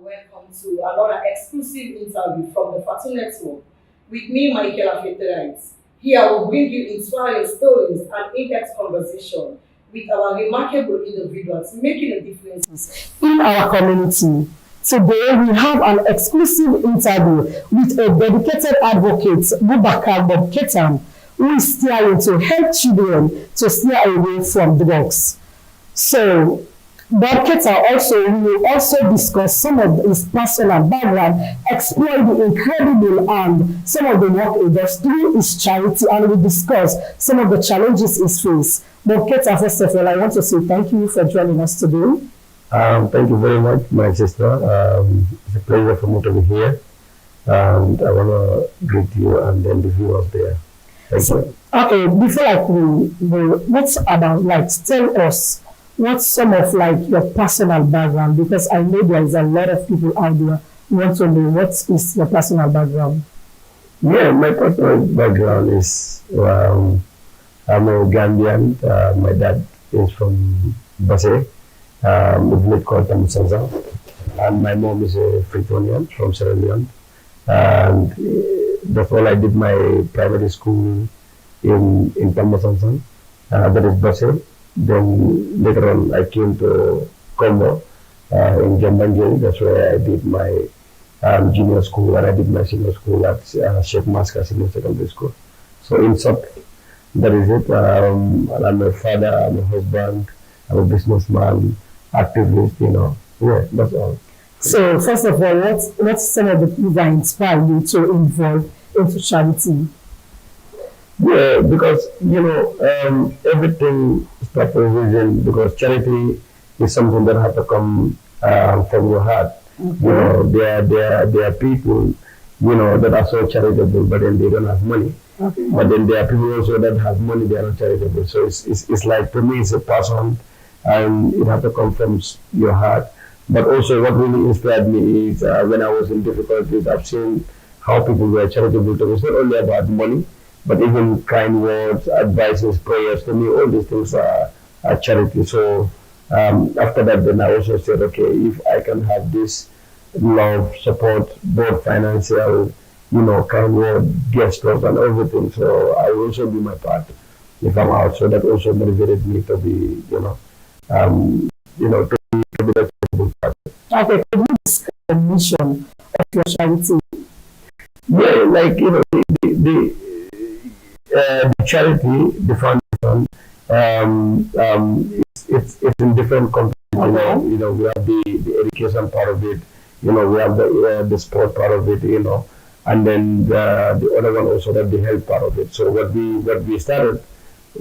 Welcome to another exclusive interview from the Fatu Network with me, Michael Afeterites. Here I will bring you inspiring stories and in-depth conversation with our remarkable individuals making a difference in our community. Today we have an exclusive interview with a dedicated advocate, Bubacarr Keita, who is steering to help children to steer away from drugs. So, Bob Keita will also discuss some of his personal background, explore the incredible and some of the work he does through his charity, and we discuss some of the challenges he faces. Bob Keita, first of all, I want to say thank you for joining us today. Thank you very much, my sister. It's a pleasure for me to be here. And I want to greet you and then the viewers there. Thank you. Okay, before I go, what's about, like, tell us what's some of like your personal background, because I know there is a lot of people out there who want to know what is your personal background. Yeah, my personal background is I'm a Gambian. My dad is from Basse, a village called Tamusanza, and my mom is a Fritonian from Sierra Leone. And that's all. I did my primary school in Tamusanza, that is Basse. Then later on, I came to Congo in Gambian. That's where I did my junior school, and I did my senior school at Sheikh Maska Senior Secondary School. So in short, that is it. And I'm a father, I'm a husband, I'm a businessman, activist, Yeah, that's all. So first of all, what's some of the things that inspire you to involve into charity? Yeah, because everything starts with vision. Because charity is something that has to come from your heart. Okay. There are people that are so charitable, but then they don't have money. Okay. But then there are people also that have money, they are not charitable. So it's like, to me, it's a passion, and it has to come from your heart. But also, what really inspired me is when I was in difficulties, I've seen how people were charitable to me. It's not only about money, but even kind words, advices, prayers. To me, all these things are charity. So after that, then I also said, okay, if I can have this love, support, both financial, kind word, gestures, and everything. So I will also do my part if I'm out. So that also motivated me to be, to be the charitable part. Okay, could you describe the mission of your charity? Yeah, like the charity, the foundation, it's in different components. Okay. We have the education part of it. We have the sport part of it. And then the other one also, that the health part of it. So what we started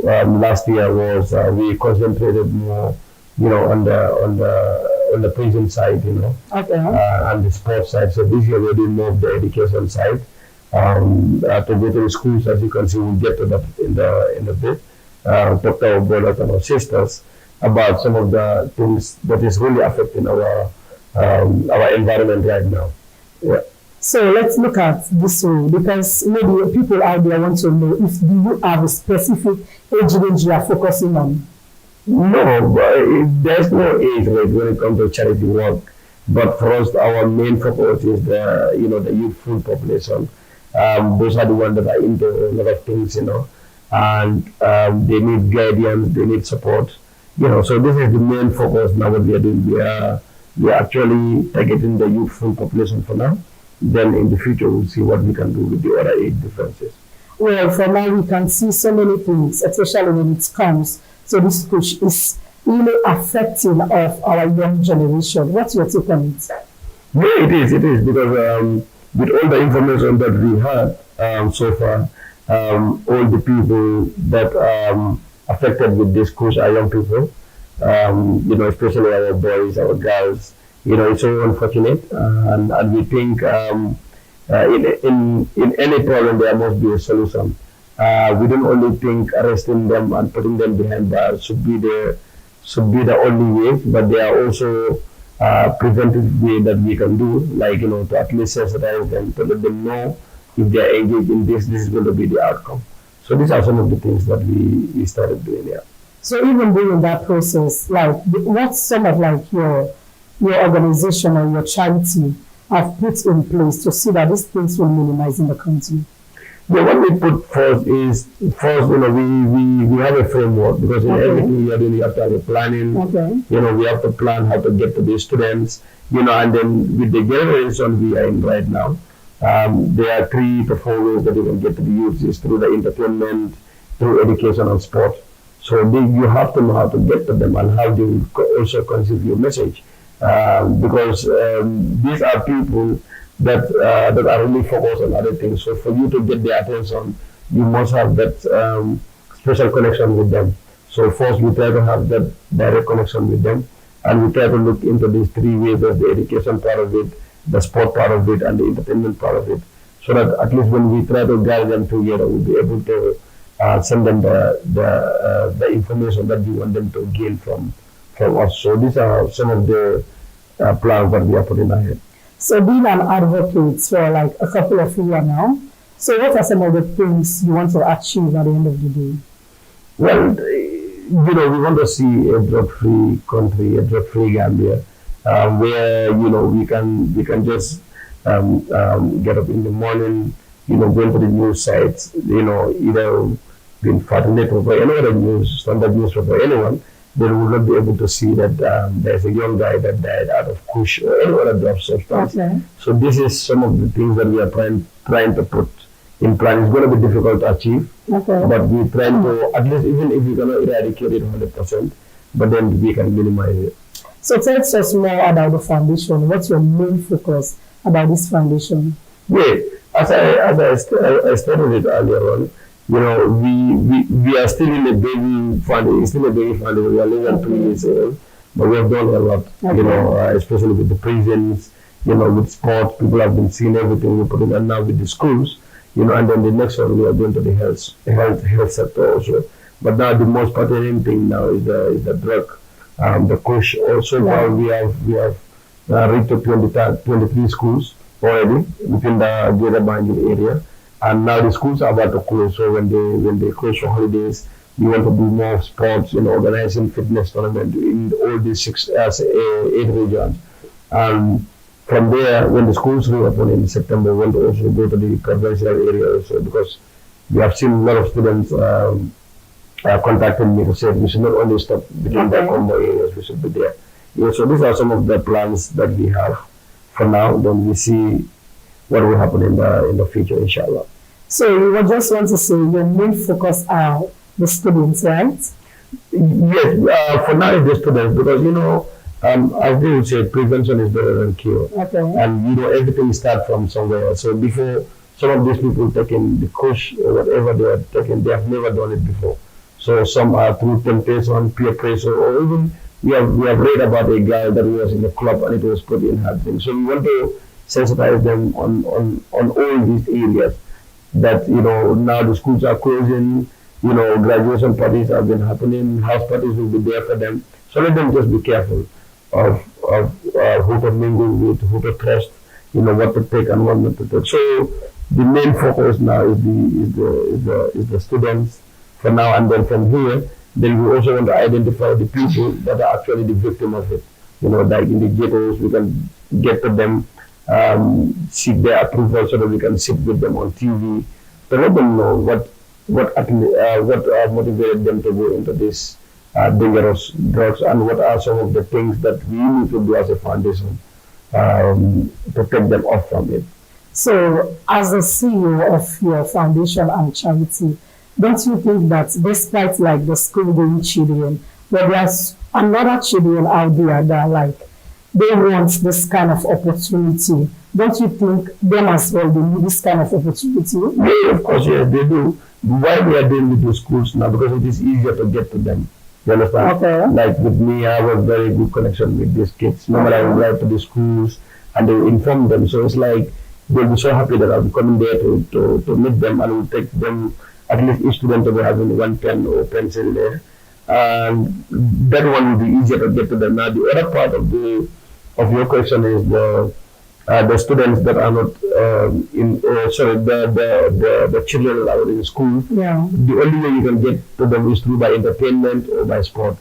last year was we concentrated more, on the prison side, Okay. and the sports side. So this year we're doing more of the education side. To go to the schools, as you can see, we'll get to that in the bit. Talk to our brothers and our sisters about some of the things that is really affecting our environment right now. Yeah. So let's look at this way, because maybe people out there want to know if you have a specific age range you are focusing on. No, but there's no age range when it comes to charity work. But for us, our main focus is the youthful population. Those are the ones that are into a lot of things, and they need guidance, they need support, So this is the main focus now. What we are doing, we are actually targeting the youthful population for now. Then in the future, we'll see what we can do with the other age differences. Well, for now, we can see so many things, especially when it comes. So this push is really affecting of our young generation. What's your take on it? Yeah, it is because with all the information that we had so far, all the people that affected with this push are young people, especially our boys, our girls. It's so unfortunate, and we think in any problem there must be a solution. We don't only think arresting them and putting them behind bars should be the only way, but there are also preventive way that we can do, like to at least sensitize them, to let them know if they are engaged in this is going to be the outcome. So these are some of the things that we started doing here. So even during that process, like what's some of like your your organization or your charity have put in place to see that these things will minimize in the country? Yeah, what we put first is first, we have a framework because in everything you are doing, you have to have a planning. Okay. We have to plan how to get to the students, and then with the generation we are in right now, there are 3 to 4 ways that you can get to the youth is through the entertainment, through education and sport. So you have to know how to get to them and how they will also conceive your message. Because these are people that are really focused on other things. So for you to get their attention, you must have that special connection with them. So first we try to have that direct connection with them, and we try to look into these 3 ways of the education part of it, the sport part of it, and the entertainment part of it. So that at least when we try to gather them together, we'll be able to send them the information that we want them to gain from us. So these are some of the plans that we are putting ahead. So being an advocate for like a couple of years now, so what are some of the things you want to achieve at the end of the day? Well, we want to see a drug-free country, a drug-free Gambia, where we can just get up in the morning, go into the news sites, either being Fat Network or any other news, standard newspaper, or anyone. They will not be able to see that there's a young guy that died out of kush or any other drug substance. Okay. So this is some of the things that we are trying to put in plan. It's going to be difficult to achieve, but we try to, at least even if we cannot eradicate it 100%, but then we can minimize it. So tell us more about the foundation. What's your main focus about this foundation? Yeah, as I stated it earlier on, we are still in a baby foundation. We are less than 3 years old, but we have done a lot. Especially with the prisons, with sports. People have been seeing everything we put in, and now with the schools, and then the next one we are going to the health sector also. But now the most pertinent thing now is the drug, the kush. Also, now we have reached to 23 schools already within the Greater Banjul area. And now the schools are about to close, so when they close for holidays, we want to do more sports, organizing fitness tournament in all these 8 regions. And from there, when the schools reopen in September, we want to also go to the conventional area also, because we have seen a lot of students contacting me to say we should not only stop between the combo areas, we should be there. So these are some of the plans that we have for now. Then we see what will happen in the future, inshallah. So we just want to say your main focus are the students, right? Yes, for now it's the students, because as they would say, prevention is better than cure. Okay. And everything starts from somewhere. So before some of these people taking the kush or whatever they are taking, they have never done it before. So some are through temptation, peer pressure, or even we have read about a guy that was in a club and it was pretty happening. So we want to sensitize them on all these areas that now the schools are closing, graduation parties have been happening, house parties will be there for them. So let them just be careful of who to mingle with, who to trust, what to take and what not to take. So the main focus now is the students for now, and then from here, then we also want to identify the people that are actually the victim of it. Like in the ghettos, we can get to them, seek their approval so that we can sit with them on TV to let them know what motivated them to go into this dangerous drugs, and what are some of the things that we need to do as a foundation to take them off from it. So, as the CEO of your foundation and charity, don't you think that despite like the school-going children, but there's another children out there that they want this kind of opportunity? Don't you think them as well, they need this kind of opportunity? Yeah, of course, yes, they do. Why we are dealing with the schools now? Because it is easier to get to them. You understand? Okay. Like with me, I have a very good connection with these kids. Normally, I would write to the schools and they will inform them. So it's like they'll be so happy that I'm coming there to meet them, and will take them, at least each student will be having one pen or pencil there. And that one will be easier to get to them. Now, the other part of your question is the students that are not the children that are in school. Yeah. The only way you can get to them is through by entertainment or by sport.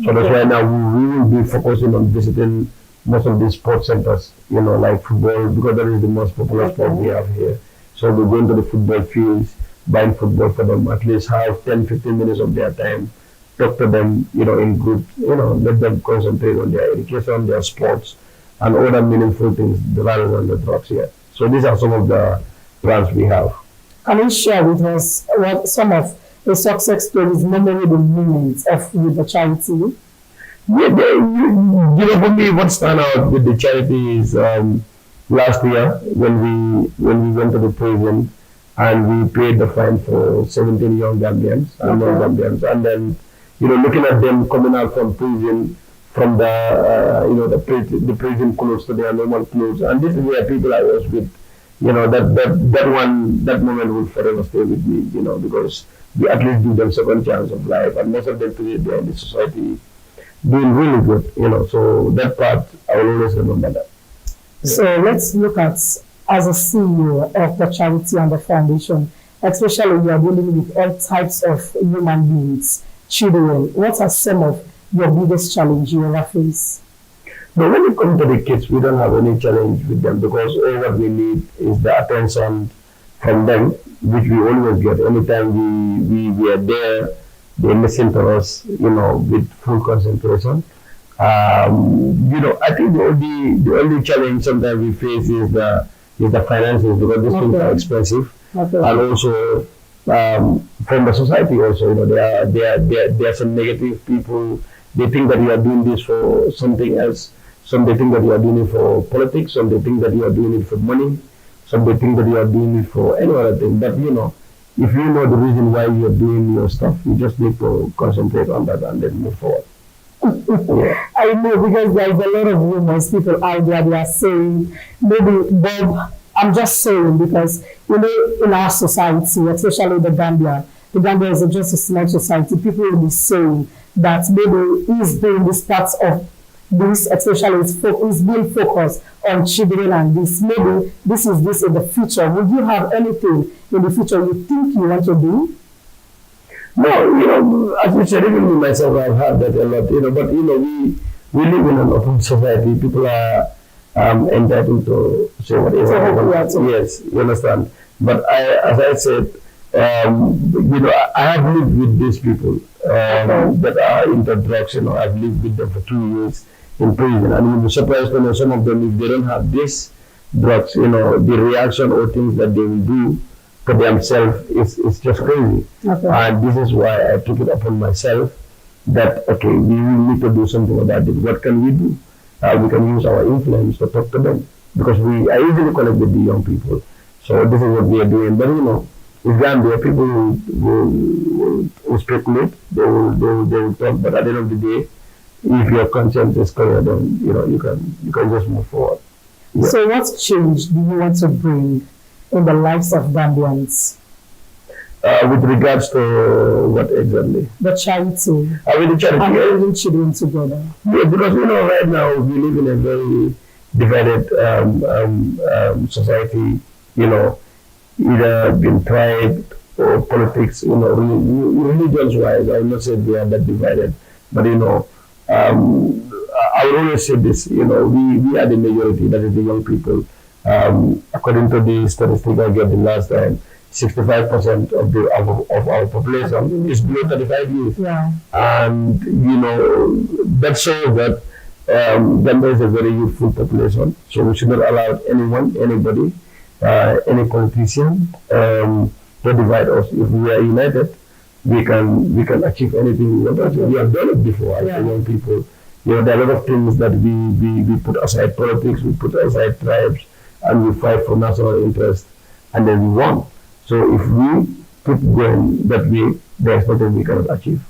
So that's why now we will be focusing on visiting most of these sports centers, like football, because that is the most popular sport we have here. So we go into the football fields, buying football for them, at least have 10, 15 minutes of their time, talk to them, in groups, let them concentrate on their education, their sports, and other meaningful things rather than the drugs here. So these are some of the plans we have. Can you share with us what some of the success stories, memorable moments of with the charity? Yeah, for me, what stand out with the charity is last year when we went to the prison and we paid the fine for 17 young Gambians and non-Gambians, and then looking at them coming out from prison, from the prison clothes to their normal clothes, and this is where people I was with. That moment will forever stay with me. Because we at least give them second chance of life, and most of them today they're in the society doing really good. So that part I will always remember that. So let's look at, as a CEO of the charity and the foundation, especially you are dealing with all types of human beings, children. What are some of your biggest challenges you ever face? But when it comes to the kids, we don't have any challenge with them because all what we need is the attention from them, which we always get. Anytime we are there, they listen to us, with full concentration. I think the only challenge sometimes we face is the finances, because these things are expensive, and also from the society also, there are some negative people. They think that you are doing this for something else. Some they think that you are doing it for politics. Some they think that you are doing it for money. Some they think that you are doing it for any other thing. But if you know the reason why you are doing your stuff, you just need to concentrate on that and then move forward. Yeah. I know, because there's a lot of rumors, people out there, they are saying, maybe Bob, I'm just saying, because in our society, especially the Gambia is just a small society, people will be saying that maybe he's doing this part of this, especially is being focused on children, and this, maybe this in the future. Would you have anything in the future you think you want to do? No, as you said, even me myself, I've heard that a lot, but we live in an open society. People are entitled to say whatever they want. Yes, you understand. But as I said, I have lived with these people that are into drugs. I've lived with them for 2 years in prison, and you'll be surprised to know some of them, if they don't have this drugs, the reaction or things that they will do for themselves is just crazy. And this is why I took it upon myself that, okay, we will need to do something about it. What can we do? We can use our influence to talk to them, because I usually connect with the young people. So this is what we are doing. But in Gambia, people will speculate, they will talk, but at the end of the day, if your conscience is clear, then you can just move forward. Yeah. So what change do you want to bring in the lives of Gambians? With regards to what exactly? The charity. With the charity. And raising children together. Yeah, because right now we live in a very divided society. Either been tribe or politics. Religions-wise, I will not say they are that divided, but I will always say this. We are the majority. That is the young people. According to the statistic I get the last time, 65% of our population is below 35 years. Yeah. And, that shows that Gambia is a very youthful population. So we should not allow anybody, any politician to divide us. If we are united, we can achieve anything we want. We have done it before as young people. There are a lot of things that we put aside politics, we put aside tribes, and we fight for national interest, and then we won. So if we keep going that way, there's nothing we cannot achieve.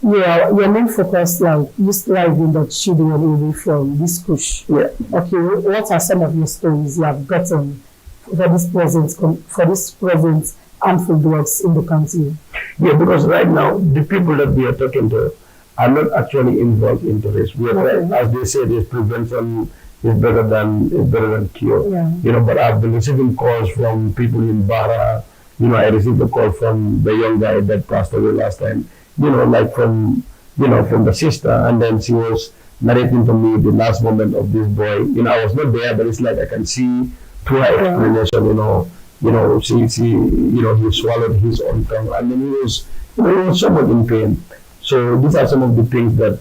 Yeah, your main focus, like you driving the children away from this push. Yeah. Okay, what are some of your stories you have gotten for this present harmful drugs in the country? Yeah, because right now the people that we are talking to are not actually involved into this. We are trying, as they say, this prevention is better than cure. Yeah. But I've been receiving calls from people in Bara. I received a call from the young guy that passed away last time. Like from the sister, and then she was narrating to me the last moment of this boy. I was not there, but it's like I can see through her explanation. He swallowed his own tongue, and then he was somewhat in pain. So these are some of the things that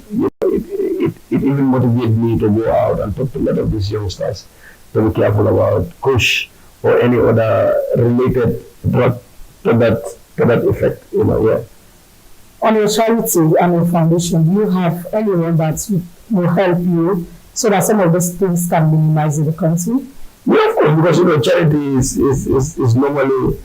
it even motivated me to go out and talk to a lot of these youngsters to be careful about kush or any other related drug to that effect. On your charity and your foundation, do you have anyone that will help you so that some of these things can minimize in the country? Yeah, of course, because charity is normally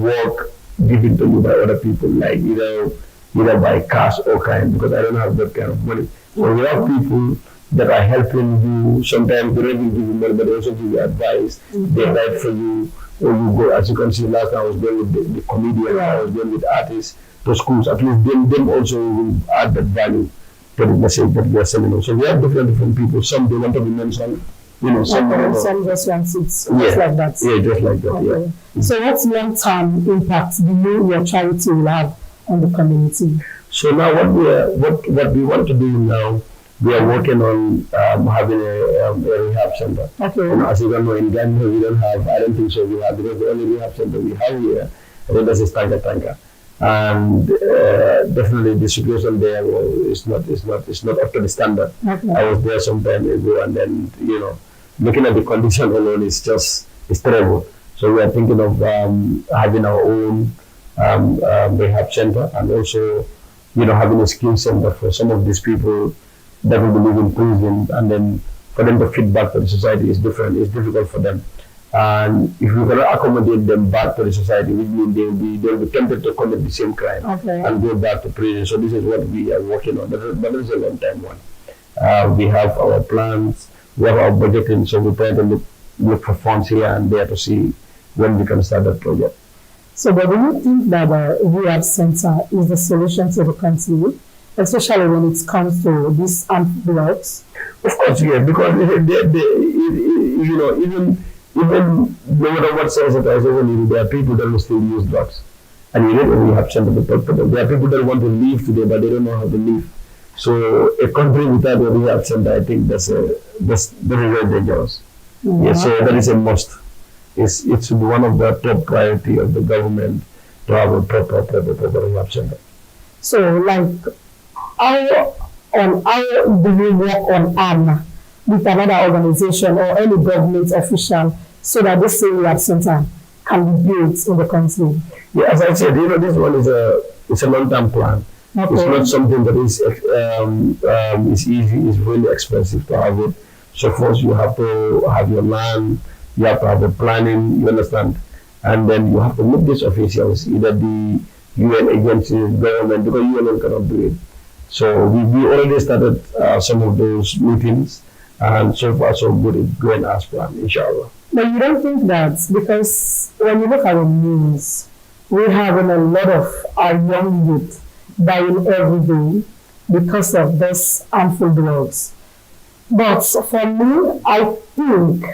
work given to you by other people, like either by cash or kind, because I don't have that kind of money. So we have people that are helping you. Sometimes they don't even give you money, but they also give you advice. They write for you, or you go. As you can see, last time I was going with the comedian, I was going with artists to schools. At least them also will add that value to the message that we are sending. So we have different people. Some they want to be mentioned. Some just want it just like that. Yeah, just like that. Okay. Yeah. So what long-term impact do your charity will have on the community? So now what we want to do now, we are working on having a rehab center. Okay. As you can know, in Gambia we don't have. I don't think so. We have, because the only rehab center we have here, I think that's a tanker. And definitely the situation there is not up to the standard. Okay. I was there some time ago, and then looking at the condition alone is terrible. So we are thinking of having our own rehab center, and also having a skill center for some of these people that will live in prison, and then for them to fit back to the society is different. It's difficult for them. And if we cannot accommodate them back to the society, which means they'll be tempted to commit the same crime and go back to prison. So this is what we are working on. But it's a long time one. We have our plans, we have our budgeting, so we try to look for funds here and there to see when we can start that project. So, but do you think that the rehab center is the solution to the country, especially when it comes to these armed drugs? Of course, yeah, because even no matter what sensitization, there are people that will still use drugs. And you don't only have center to talk to them. There are people that want to leave today, but they don't know how to leave. So a country without a rehab center, I think that's very dangerous. Mm-hmm. Yeah, so that is a must. It should be one of the top priority of the government to have a proper rehab center. So, like, how do you work on ARM with another organization or any government official so that this rehab center can be built in the country? Yeah, as I said, this one is a long-term plan. Okay. It's not something that is easy. It's really expensive to have it. So first you have to have your land, you have to have the planning, you understand, and then you have to meet these officials, either the UN agencies, government, because UN cannot do it. So we already started some of those meetings, and so far so good, it's going as planned, inshallah. But you don't think that, because when you look at the news, we're having a lot of our young youth dying every day because of this harmful drugs. But for me, I think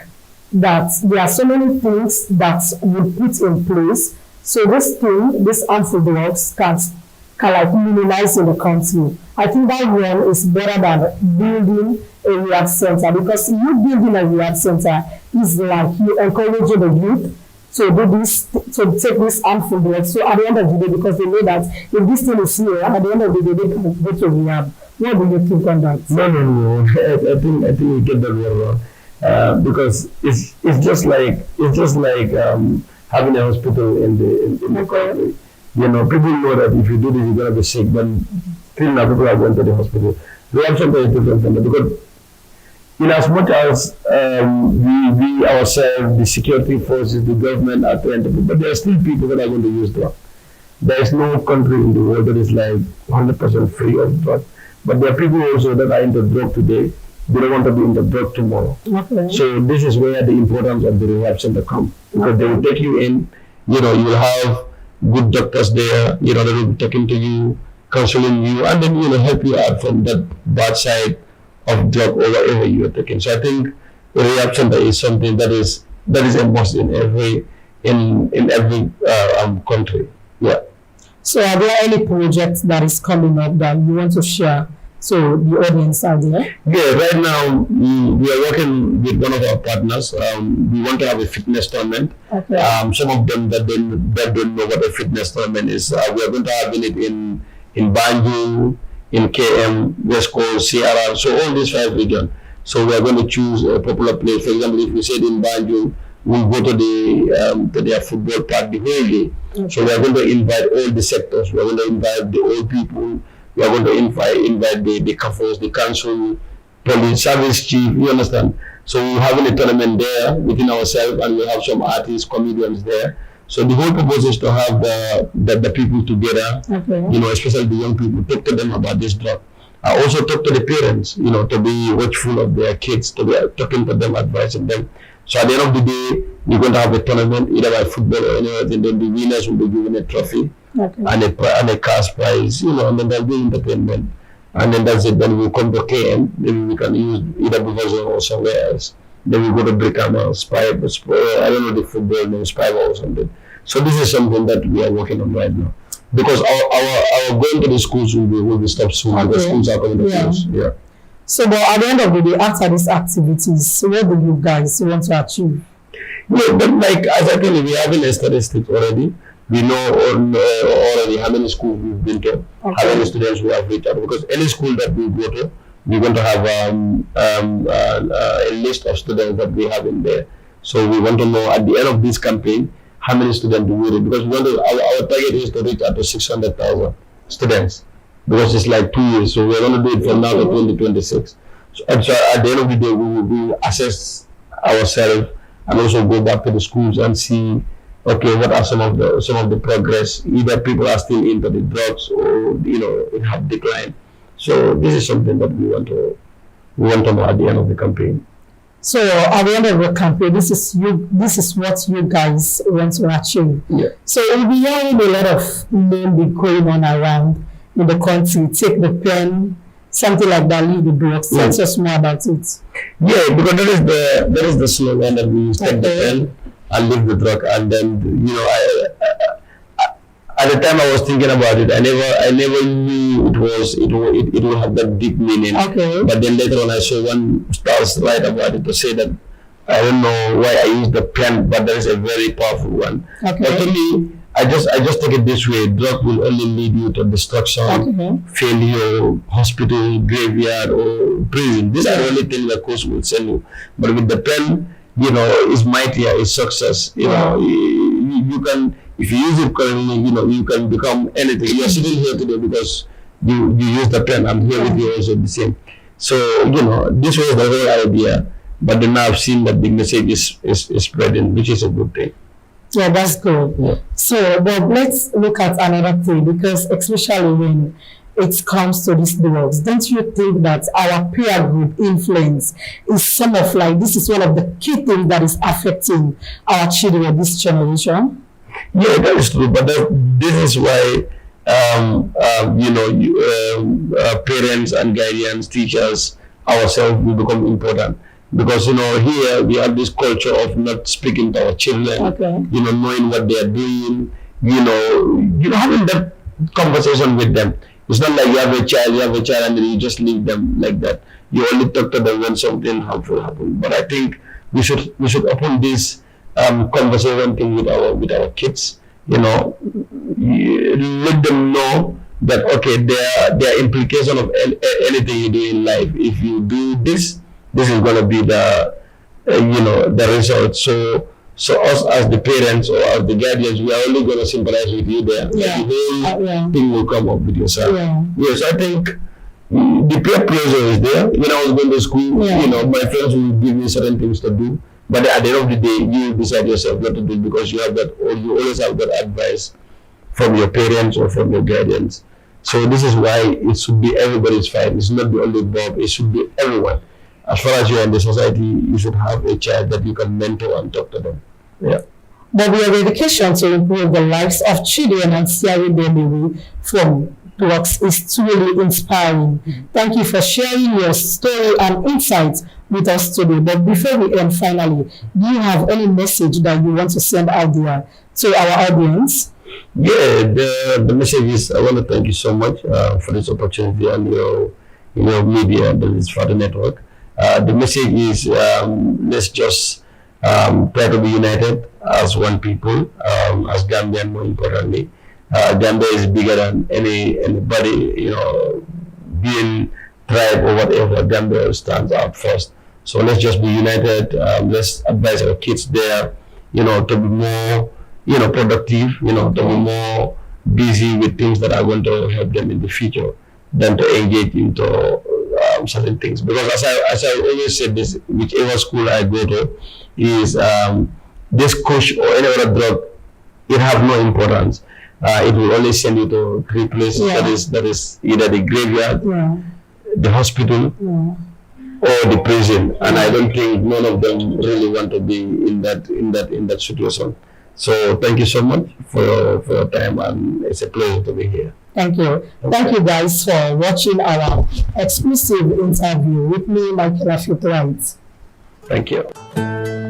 that there are so many things that we put in place so this harmful drugs can like minimize in the country. I think that one is better than building a rehab center, because you building a rehab center is like you encouraging the youth to do this, to take this harmful drugs. So at the end of the day, because they know that if this thing is here, at the end of the day, they can go to rehab. What do you think on that? No. I think you get that wrong. Because it's just like having a hospital in the country. People know that if you do this, you're gonna be sick, but still now people are going to the hospital. The option is different from that, because in as much as we ourselves, the security forces, the government are trying to, but there are still people that are going to use drugs. There is no country in the world that is like 100% free of drugs. But there are people also that are into drug today. They don't want to be into drug tomorrow. Okay. So this is where the importance of the rehab center comes, because they will take you in. You will have good doctors there. They will be talking to you, counseling you, and then help you out from that bad side of drug or whatever you are taking. So I think the rehab center is something that is a must in every country. Yeah. So are there any projects that is coming up that you want to share to the audience out there? Yeah, right now we are working with one of our partners. We want to have a fitness tournament. Okay. Some of them that don't know what a fitness tournament is, we are going to have it in Banjul, in KM, West Coast, CRR, so all these 5 regions. So we are going to choose a popular place. For example, if we said in Banjul, we'll go to their football park the whole day. Okay. So we are going to invite all the sectors. We are going to invite the old people. We are going to invite the CAFOs, the council, police, service chief, you understand? So we're having a tournament there within ourselves, and we have some artists, comedians there. So the whole purpose is to have the people together, Okay. you know, especially the young people, talk to them about this drug. I also talk to the parents, you know, to be watchful of their kids, to be talking to them, advising them. So at the end of the day, we're going to have a tournament, either by football or any other thing. Then the winners will be given a trophy. Okay. And a cash prize, you know, and then there'll be entertainment. And then that's it. Then we'll come to KM. Then we can use either Bubacarr or somewhere else. Then we go to Brickham, Spive, I don't know the football name, Spive or something. So this is something that we are working on right now. Because our going to the schools will be stopped soon. Okay. Because schools are coming to close. Yeah. So, but at the end of the day, after these activities, what do you guys want to achieve? Yeah, but like as I told you, we have a statistics already. We know already how many schools we've been to, how many students we have reached out. Because any school that we go to, we're going to have a list of students that we have in there. So we want to know at the end of this campaign, how many students do we reach? Because we want to, our target is to reach out to 600,000 students. Because it's like 2 years. So we're going to do it from now to 2026. So at the end of the day, we will assess ourselves and also go back to the schools and see, okay, what are some of the progress? Either people are still into the drugs or, you know, it have declined. So this is something that we want to know at the end of the campaign. So at the end of the campaign, this is what you guys want to achieve. Yeah. So we'll be hearing a lot of name going on around in the country. Take the pen, something like that, leave the drugs. Tell us more about it. Yeah, because that is the slogan that we use, take the pen and leave the drug. And then, you know, at the time I was thinking about it, I never knew it would have that deep meaning. Okay. But then later on I saw one stars write about it to say that I don't know why I use the pen, but there is a very powerful one. Okay. But to me, I just take it this way: drug will only lead you to destruction, failure, hospital, graveyard, or prison. These are the only things that course will send you. But with the pen, you know, is mightier, is success. You know, you can, if you use it correctly, you know, you can become anything. You are sitting here today because you use the pen. I'm here with you also the same. So, you know, this was the whole idea. But then now I've seen that the message is spreading, which is a good thing. Yeah, that's good. Yeah. So, but let's look at another thing, because especially when it comes to these drugs, don't you think that our peer group influence is some of like, this is one of the key things that is affecting our children, this generation? Yeah, that is true. But this is why, you know, parents and guardians, teachers, ourselves will become important. Because, you know, here we have this culture of not speaking to our children, you know, knowing what they are doing, you know, having that conversation with them. It's not like you have a child and then you just leave them like that. You only talk to them when something harmful happens. But I think we should open this conversation thing with our kids, you know, let them know that, okay, there are implications of anything you do in life. If you do this is going to be the, you know, the result. So us as the parents or as the guardians, we are only going to sympathize with you there. Yeah. The whole thing will come up with yourself. Yeah. Yes, I think the peer pressure is there. When I was going to school, you know, my friends will give me certain things to do. But at the end of the day, you decide yourself what to do, because you have that, or you always have that advice from your parents or from your guardians. So this is why it should be everybody's fight. It's not the only Bob. It should be everyone. As far as you are in the society, you should have a child that you can mentor and talk to them. Yeah. But your dedication to improve the lives of children and steering them away from drugs is truly inspiring. Thank you for sharing your story and insights with us today. But before we end, finally, do you have any message that you want to send out there to our audience? Yeah, the message is, I want to thank you so much for this opportunity and your media, that is for the network. The message is let's just try to be united as one people, as Gambian more importantly. Gambia is bigger than anybody, being tribe or whatever. Gambia stands out first. So let's just be united. Let's advise our kids there, to be more, productive, to be more busy with things that are going to help them in the future than to engage into certain things. Because as I always said, this whichever school I go to is this coach or any other drug, it have no importance. It will only send you to three places. Yeah. That is either the graveyard, Yeah. the hospital, or the prison. And I don't think none of them really want to be in that situation. So thank you so much for your time, and it's a pleasure to be here. Thank you. Thank you guys for watching our exclusive interview with me, Michaela Fitzgerald. Thank you.